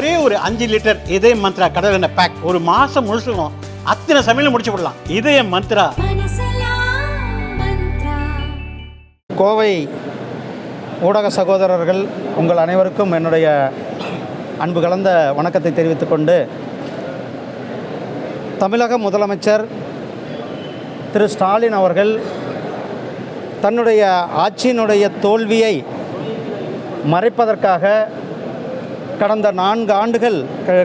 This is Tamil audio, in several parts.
ஒரே ஒரு 5 லிட்டர் இதய மந்த்ரா கடல் எண்ணெய் பேக் ஒரு மாசம் முழுசுக்கும் அத்தனை சமையல் முடிச்சு விடலாம். இதய மந்த்ரா. கோவை ஊடக சகோதரர்கள் உங்கள் அனைவருக்கும் என்னுடைய அன்பு கலந்த வணக்கத்தை தெரிவித்துக் கொண்டு, தமிழக முதலமைச்சர் திரு ஸ்டாலின் அவர்கள் தன்னுடைய ஆட்சியினுடைய தோல்வியை மறைப்பதற்காக கடந்த 4 ஆண்டுகள்,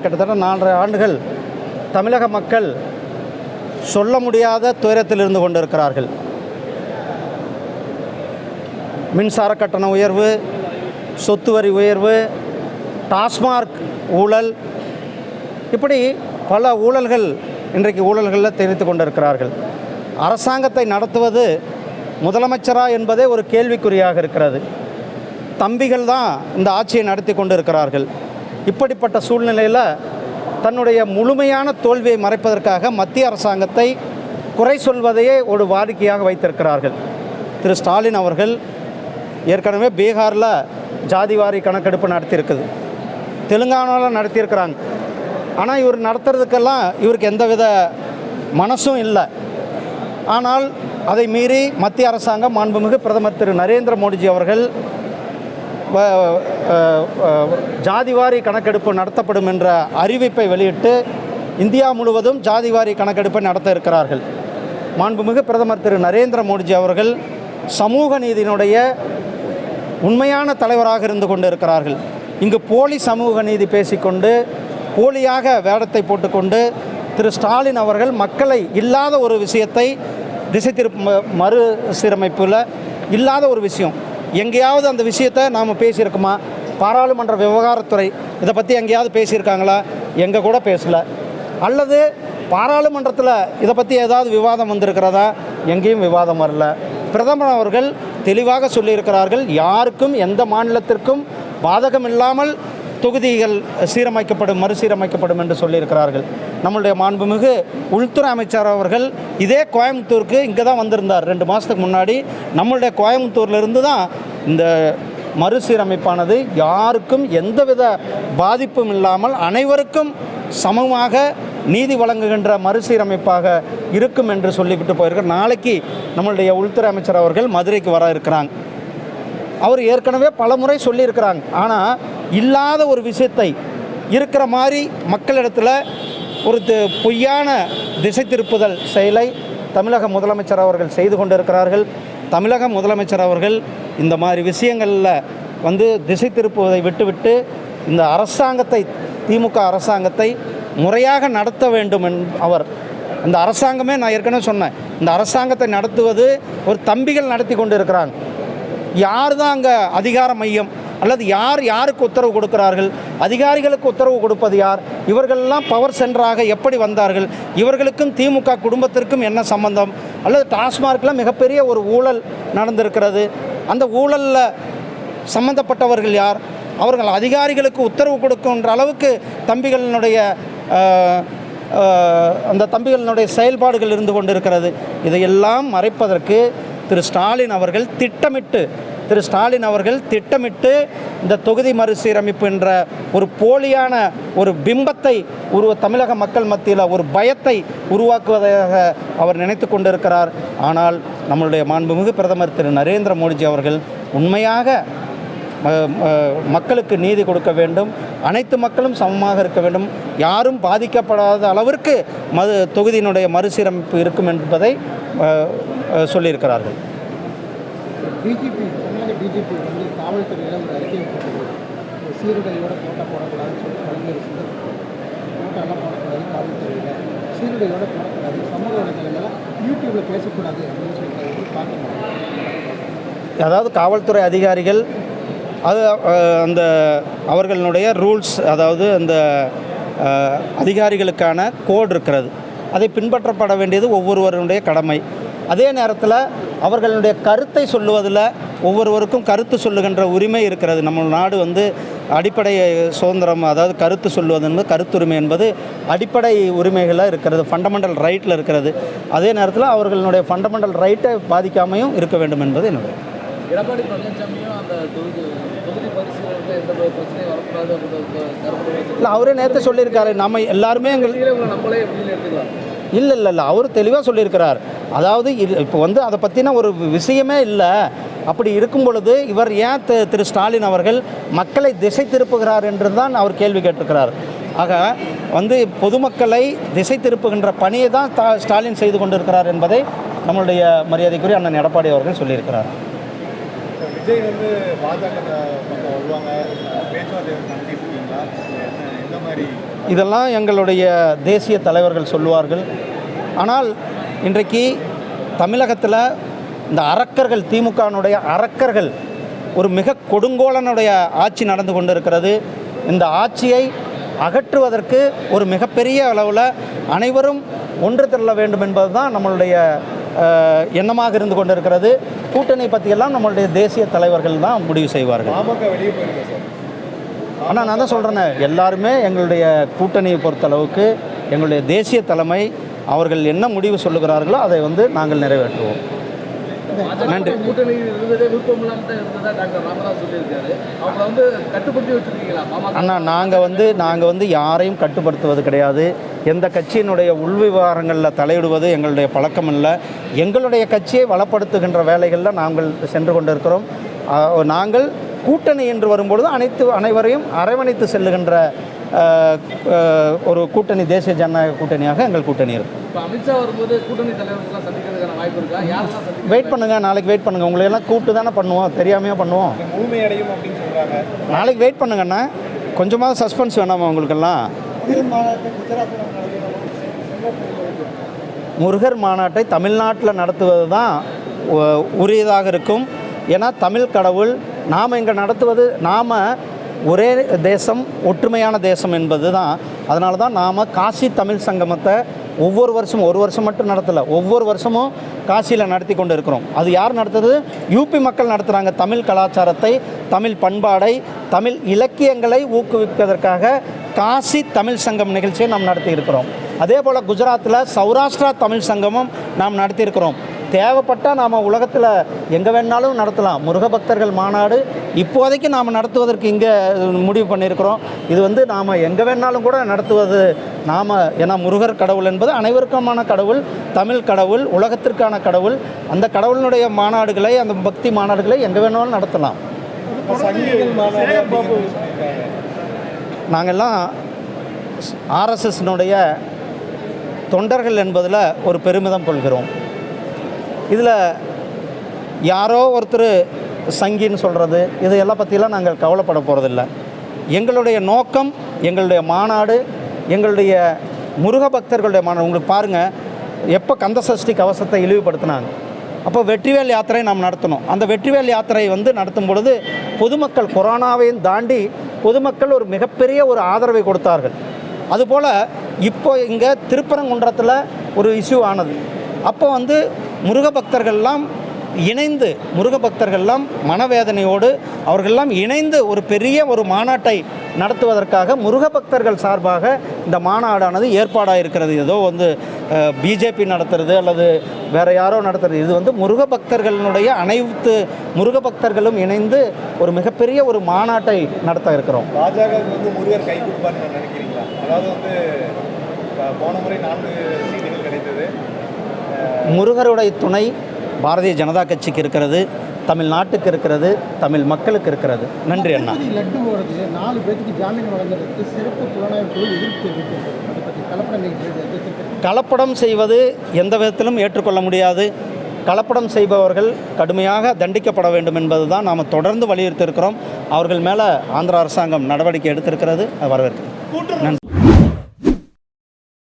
கிட்டத்தட்ட 4 ஆண்டுகள் தமிழக மக்கள் சொல்ல முடியாத துயரத்தில் இருந்து கொண்டிருக்கிறார்கள். மின்சார கட்டண உயர்வு, சொத்து வரி உயர்வு, டாஸ்மார்க் ஊழல், இப்படி பல ஊழல்கள் இன்றைக்கு ஊழல்களில் தெரிவித்து கொண்டிருக்கிறார்கள். அரசாங்கத்தை நடத்துவது முதலமைச்சரா என்பதே ஒரு கேள்விக்குறியாக இருக்கிறது. தம்பிகள் தான் இந்த ஆட்சியை நடத்தி கொண்டு இருக்கிறார்கள். இப்படிப்பட்ட சூழ்நிலையில் தன்னுடைய முழுமையான தோல்வியை மறைப்பதற்காக மத்திய அரசாங்கத்தை குறை சொல்வதையே ஒரு வாடிக்கையாக வைத்திருக்கிறார்கள். திரு ஸ்டாலின் அவர்கள் ஏற்கனவே பீகாரில் ஜாதிவாரி கணக்கெடுப்பு நடத்தியிருக்குது, தெலுங்கானாவில் நடத்தியிருக்கிறாங்க. ஆனால் இவர் நடத்துறதுக்கெல்லாம் இவருக்கு எந்தவித மனசும் இல்லை. ஆனால் அதை மீறி மத்திய அரசாங்கம், மாண்புமிகு பிரதமர் திரு நரேந்திர மோடிஜி அவர்கள் ஜாதிவாரி கணக்கெடுப்பு நடத்தப்படும் என்ற அறிவிப்பை வெளியிட்டு இந்தியா முழுவதும் ஜாதிவாரி கணக்கெடுப்பை நடத்த இருக்கிறார்கள். மாண்புமிகு பிரதமர் திரு நரேந்திர மோடிஜி அவர்கள் சமூக நீதியினுடைய உண்மையான தலைவராக இருந்து கொண்டு இருக்கிறார்கள். இங்கு போலி சமூக நீதி பேசிக்கொண்டு, போலியாக வேடத்தை போட்டுக்கொண்டு திரு ஸ்டாலின் அவர்கள் மக்களை இல்லாத ஒரு விஷயத்தை திசை மறுசீரமைப்பில் இல்லாத ஒரு விஷயம், எங்கேயாவது அந்த விஷயத்தை நாம் பேசியிருக்குமா? பாராளுமன்ற விவகாரத்துறை இதை பற்றி எங்கேயாவது பேசியிருக்காங்களா? எங்கே கூட பேசலை. அல்லது பாராளுமன்றத்தில் இதை பற்றி ஏதாவது விவாதம் வந்திருக்கிறதா? எங்கேயும் விவாதம் வரல. பிரதமர் அவர்கள் தெளிவாக சொல்லியிருக்கிறார்கள், யாருக்கும் எந்த மாநிலத்திற்கும் பாதகம் இல்லாமல் தொகுதிகள் சீரமைக்கப்படும், மறுசீரமைக்கப்படும் என்று சொல்லியிருக்கிறார்கள். நம்மளுடைய மாண்புமிகு உள்துறை அமைச்சர் அவர்கள் இதே கோயம்புத்தூருக்கு இங்கே தான் வந்திருந்தார் 2 மாதத்துக்கு முன்னாடி. நம்மளுடைய கோயம்புத்தூர்லேருந்து தான் இந்த மறுசீரமைப்பானது யாருக்கும் எந்தவித பாதிப்பும் இல்லாமல் அனைவருக்கும் சமமாக நீதி வழங்குகின்ற மறுசீரமைப்பாக இருக்கும் என்று சொல்லிவிட்டு போயிருக்கார். நாளைக்கு நம்மளுடைய உள்துறை அமைச்சர் அவர்கள் மதுரைக்கு வர இருக்கிறாங்க. அவர் ஏற்கனவே பல முறை சொல்லியிருக்கிறாங்க. ஆனால் இல்லாத ஒரு விஷயத்தை இருக்கிற மாதிரி மக்களிடத்தில் ஒரு பொய்யான திசை திருப்புதல் செயலை தமிழக முதலமைச்சர் அவர்கள் செய்து கொண்டிருக்கிறார்கள். தமிழக முதலமைச்சர் அவர்கள் இந்த மாதிரி விஷயங்களில் திசை திருப்புவதை விட்டுவிட்டு இந்த அரசாங்கத்தை, திமுக அரசாங்கத்தை முறையாக நடத்த வேண்டும் அவர். இந்த அரசாங்கமே, நான் ஏற்கனவே சொன்னேன், இந்த அரசாங்கத்தை நடத்துவது ஒரு தம்பிகள் நடத்தி கொண்டு இருக்கிறாங்க. யார் தான் அங்கே அதிகார மையம், அல்லது யாருக்கு உத்தரவு கொடுக்கிறார்கள்? அதிகாரிகளுக்கு உத்தரவு கொடுப்பது யார்? இவர்களெல்லாம் பவர் சென்டராக எப்படி வந்தார்கள்? இவர்களுக்கும் திமுக குடும்பத்திற்கும் என்ன சம்பந்தம்? அல்லது டாஸ்மார்க்கில் மிகப்பெரிய ஒரு ஊழல் நடந்திருக்கிறது, அந்த ஊழலில் சம்பந்தப்பட்டவர்கள் யார்? அவர்கள் அதிகாரிகளுக்கு உத்தரவு கொடுக்கின்ற அளவுக்கு அந்த தம்பிகளினுடைய செயல்பாடுகள் இருந்து கொண்டிருக்கிறது. இதையெல்லாம் மறைப்பதற்கு திரு ஸ்டாலின் அவர்கள் திட்டமிட்டு இந்த தொகுதி மறுசீரமைப்பு என்ற ஒரு போலியான ஒரு பிம்பத்தை தமிழக மக்கள் மத்தியில் ஒரு பயத்தை உருவாக்குவதாக அவர் நினைத்து கொண்டிருக்கிறார். ஆனால் நம்மளுடைய மாண்புமிகு பிரதமர் திரு நரேந்திர மோடிஜி அவர்கள் உண்மையாக மக்களுக்கு நீதி கொடுக்க வேண்டும், அனைத்து மக்களும் சமமாக இருக்க வேண்டும், யாரும் பாதிக்கப்படாத அளவிற்கு தொகுதியினுடைய மறுசீரமைப்பு இருக்கும் என்பதை சொல்லியிருக்கிறார்கள். டிஜிபி காவல்துறையில் ஒரு அறிக்கை போட்டது, சீருடையோட போட்டா போடக்கூடாதுன்னு சொல்லி கலைஞர் போட்டாலாம் போடக்கூடாது, காவல்துறையில் சீருடையோட போடக்கூடாது, சமூக வலைதளங்களில் யூடியூப்பில் பேசக்கூடாது அப்படின்னு சொல்லி பார்க்கணும். அதாவது காவல்துறை அதிகாரிகள் அவர்களுடைய ரூல்ஸ், அதாவது அந்த அதிகாரிகளுக்கான கோட் இருக்கிறது, அதை பின்பற்றப்பட வேண்டியது ஒவ்வொருவருடைய கடமை. அதே நேரத்தில் அவர்களுடைய கருத்தை சொல்லுவதில் ஒவ்வொருவருக்கும் கருத்து சொல்லுகின்ற உரிமை இருக்கிறது. நம்ம நாடு அடிப்படை சுதந்திரம், அதாவது கருத்து சொல்லுவது என்பது, கருத்துரிமை என்பது அடிப்படை உரிமைகளாக இருக்கிறது, ஃபண்டமெண்டல் ரைட்டில் இருக்கிறது. அதே நேரத்தில் அவர்களுடைய ஃபண்டமெண்டல் ரைட்டை பாதிக்காமையும் இருக்க வேண்டும் என்பது என்னுடைய எடப்பாடி பழனிசாமியும் அந்த தொகுதி பரிசீலனை எந்த பிரச்சனையும் வரக்கூடாது அப்படின்னு இல்லை, அவரே நேற்று சொல்லியிருக்காரு. நம்ம எல்லாருமே நம்மளே எப்படின்னு எடுத்துக்கலாம். இல்லை அவர் தெளிவாக சொல்லியிருக்கிறார். அதாவது இப்போ வந்து அதை பற்றின ஒரு விஷயமே இல்லை. அப்படி இருக்கும் பொழுது இவர் ஏன் திரு ஸ்டாலின் அவர்கள் மக்களை திசை திருப்புகிறார் என்று தான் அவர் கேள்வி கேட்டிருக்கிறார். ஆக வந்து பொதுமக்களை திசை திருப்புகின்ற பணியை தான் ஸ்டாலின் செய்து கொண்டிருக்கிறார் என்பதை நம்மளுடைய மரியாதைக்குரிய அண்ணன் எடப்பாடி அவர்கள் சொல்லியிருக்கிறார். விஜய் வந்து பாஜக பக்கம் வருவாங்க, பேச்சுவார்த்தை நடத்திருக்கீங்களா? இந்த மாதிரி இதெல்லாம் எங்களுடைய தேசிய தலைவர்கள் சொல்லுவார்கள். ஆனால் இன்றைக்கு தமிழகத்தில் இந்த அரக்கர்கள், திமுகனுடைய அரக்கர்கள் ஒரு மிக கொடுங்கோலனுடைய ஆட்சி நடந்து கொண்டு இருக்கிறது. இந்த ஆட்சியை அகற்றுவதற்கு ஒரு மிகப்பெரிய அளவில் அனைவரும் ஒன்று திரள வேண்டும் என்பது தான் நம்மளுடைய எண்ணமாக இருந்து கொண்டிருக்கிறது. கூட்டணி பற்றியெல்லாம் நம்மளுடைய தேசிய தலைவர்கள் தான் முடிவு செய்வார்கள். பாமக வெளியே போயிருங்க சார். ஆனால் நான் தான் சொல்கிறேன்னே, எல்லாருமே எங்களுடைய கூட்டணியை பொறுத்தளவுக்கு எங்களுடைய தேசிய தலைமை அவர்கள் என்ன முடிவு சொல்லுகிறார்களோ அதை வந்து நாங்கள் நிறைவேற்றுவோம். நன்றி. கூட்டணியில் இருந்ததே விருப்பம் இல்லாமல் தான் இருந்ததா டாக்டர் ராமதாஸ் சொல்லியிருக்காரு. அவங்கள வந்து கட்டுப்படுத்தி வச்சுருக்கீங்களா? அண்ணா, நாங்கள் வந்து யாரையும் கட்டுப்படுத்துவது கிடையாது. எந்த கட்சியினுடைய உள்விவகாரங்களில் தலையிடுவது எங்களுடைய பழக்கம் இல்லை. எங்களுடைய கட்சியை வளப்படுத்துகின்ற வேலைகளில் நாங்கள் சென்று கொண்டிருக்கிறோம். நாங்கள் கூட்டணி என்று வரும்பொழுது அனைவரையும் அரவணைத்து செல்லுகின்ற ஒரு கூட்டணி, தேசிய ஜனநாயக கூட்டணியாக எங்கள் கூட்டணி இருக்குது. இப்போ அமித்ஷா வரும்போது கூட்டணி தலைவர்கள்லாம் சந்திக்கிறதுக்கான வாய்ப்பு இருக்கா? யாரெல்லாம் சந்திக்க? வெயிட் பண்ணுங்கள், நாளைக்கு வெயிட் பண்ணுங்கள். உங்களையெல்லாம் கூப்பிட்டு தானே பண்ணுவோம், தெரியாமையாக பண்ணுவோம். முழுமையடையும் அப்படின்னு சொல்கிறாங்க. நாளைக்கு வெயிட் பண்ணுங்கண்ணா, கொஞ்சமாவது சஸ்பென்ஸ் வேணாமா உங்களுக்கெல்லாம்? முருகர் மாநாட்டை தமிழ்நாட்டில் நடத்துவது தான் உரியதாக இருக்கும். ஏன்னா தமிழ் கடவுள் நாம் இங்கே நடத்துவது, நாம் ஒரே தேசம், ஒற்றுமையான தேசம் என்பது தான். அதனால தான் நாம் காசி தமிழ் சங்கமத்தை ஒவ்வொரு வருஷமும், ஒரு வருஷம் மட்டும் நடத்தலை, ஒவ்வொரு வருஷமும் காசியில் நடத்தி கொண்டு இருக்கிறோம். அது யார் நடத்துறது? யூபி மக்கள் நடத்துகிறாங்க. தமிழ் கலாச்சாரத்தை, தமிழ் பண்பாடை, தமிழ் இலக்கியங்களை ஊக்குவிப்பதற்காக காசி தமிழ் சங்கம் நிகழ்ச்சியை நாம் நடத்தி இருக்கிறோம். அதே போல் குஜராத்தில் சௌராஷ்டிரா தமிழ் சங்கமும் நாம் நடத்தியிருக்கிறோம். தேவைப்பட்டால் நாம் உலகத்தில் எங்கே வேணாலும் நடத்தலாம். முருக பக்தர்கள் மாநாடு இப்போதைக்கு நாம் நடத்துவதற்கு இங்கே முடிவு பண்ணியிருக்கிறோம். இது வந்து நாம் எங்கே வேணாலும் கூட நடத்துவது நாம், ஏன்னா முருகர் கடவுள் என்பது அனைவருக்குமான கடவுள், தமிழ் கடவுள், உலகத்திற்கான கடவுள். அந்த கடவுளினுடைய மாநாடுகளை, அந்த பக்தி மாநாடுகளை எங்கே வேணாலும் நடத்தலாம். நாங்கள்லாம் ஆர்எஸ்எஸ்னுடைய தொண்டர்கள் என்பதில் ஒரு பெருமிதம் கொள்கிறோம். இதில் யாரோ ஒருத்தர் சங்கின்னு சொல்கிறது, இதையெல்லாம் பற்றிலாம் நாங்கள் கவலைப்பட போகிறதில்ல. எங்களுடைய நோக்கம், எங்களுடைய மாநாடு, எங்களுடைய முருக பக்தர்களுடைய மாநாடு. உங்களுக்கு பாருங்கள், எப்போ கந்த சஷ்டி கவசத்தை இழிவுபடுத்தினாங்க, அப்போ வெற்றிவேல் யாத்திரை நாம் நடத்தணும். அந்த வெற்றிவேல் யாத்திரை வந்து நடத்தும் பொழுது பொதுமக்கள், கொரோனாவையும் தாண்டி பொதுமக்கள் ஒரு மிகப்பெரிய ஒரு ஆதரவை கொடுத்தார்கள். அதுபோல் இப்போ இங்கே திருப்பரங்குன்றத்தில் ஒரு இஷ்யூ ஆனது. அப்போ வந்து முருக பக்தர்கள்லாம் இணைந்து, முருக பக்தர்கள்லாம் மனவேதனையோடு அவர்களெல்லாம் இணைந்து ஒரு பெரிய ஒரு மாநாட்டை நடத்துவதற்காக முருக பக்தர்கள் சார்பாக இந்த மாநாடானது ஏற்பாடாக இருக்கிறது. ஏதோ வந்து பிஜேபி நடத்துறது அல்லது வேறு யாரோ நடத்துறது. இது வந்து முருக பக்தர்களுடைய அனைத்து முருக பக்தர்களும் இணைந்து ஒரு மிகப்பெரிய ஒரு மாநாட்டை நடத்த இருக்கிறோம். பாஜக வந்து முருகர் கை கொடுப்பார்னு நினைக்கிறீங்களா? அதாவது வந்து போன முறை 4 சீட்டுகள் கிடைத்தது. முருகருடைய துணை பாரதிய ஜனதா கட்சிக்கு இருக்கிறது, தமிழ்நாட்டுக்கு இருக்கிறது, தமிழ் மக்களுக்கு இருக்கிறது. நன்றி அண்ணா. லட்டு போகிறது 4 பேருக்கு ஜாமீன் வழங்குறதுக்கு சிறப்பு புலனாய்வு குழு எதிர்ப்பு தெரிவிக்கிறது. கலப்படம் செய்வது எந்த விதத்திலும் ஏற்றுக்கொள்ள முடியாது. கலப்படம் செய்பவர்கள் கடுமையாக தண்டிக்கப்பட வேண்டும் என்பது தான் நாம் தொடர்ந்து வலியுறுத்தி இருக்கிறோம். அவர்கள் மேலே ஆந்திர அரசாங்கம் நடவடிக்கை எடுத்திருக்கிறது, வரவேற்கிறேன். நன்றி.